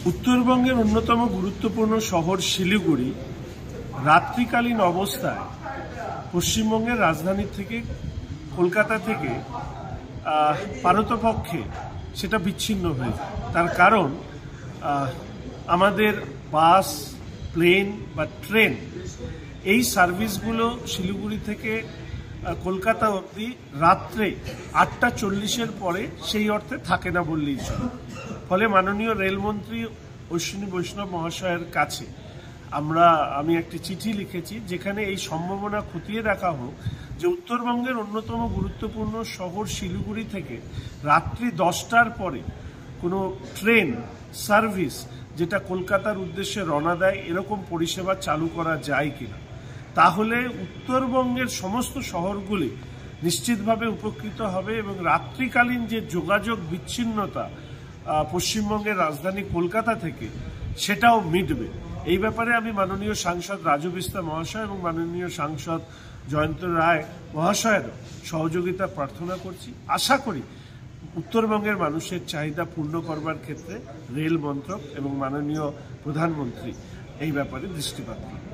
উত্তরবঙ্গের অন্যতম গুরুত্বপূর্ণ শহর শিলিগুড়ি রাত্রিকালীন অবস্থায় পশ্চিমবঙ্গের রাজধানী থেকে কলকাতা থেকে পারতপক্ষে সেটা বিচ্ছিন্ন হয়ে যায়। তার কারণ আমাদের বাস, প্লেন বা ট্রেন এই সার্ভিসগুলো শিলিগুড়ি থেকে কলকাতা অবধি রাত্রে 8:40-এর পরে সেই অর্থে থাকে না বললেই চলে। ফলে মাননীয় রেলমন্ত্রী অশ্বিনী বৈষ্ণব মহাশয়ের কাছে আমি একটি চিঠি লিখেছি, যেখানে এই সম্ভাবনা খতিয়ে দেখা হোক যে উত্তরবঙ্গের অন্যতম গুরুত্বপূর্ণ শহর শিলিগুড়ি থেকে রাত্রি 10টার পরে কোনো ট্রেন সার্ভিস যেটা কলকাতার উদ্দেশ্যে রওনা দেয় এরকম পরিষেবা চালু করা যায় কিনা। তাহলে উত্তরবঙ্গের সমস্ত শহরগুলি নিশ্চিতভাবে উপকৃত হবে এবং রাত্রিকালীন যে যোগাযোগ বিচ্ছিন্নতা পশ্চিমবঙ্গের রাজধানী কলকাতা থেকে সেটাও মিটবে। এই ব্যাপারে আমি মাননীয় সাংসদ রাজু বিস্তা মহাশয় এবং মাননীয় সাংসদ জয়ন্ত রায় মহাশয়ের সহযোগিতা প্রার্থনা করছি। আশা করি উত্তরবঙ্গের মানুষের চাহিদা পূর্ণ করবার ক্ষেত্রে রেল মন্ত্রক এবং মাননীয় প্রধানমন্ত্রী এই ব্যাপারে দৃষ্টিপাত করবেন।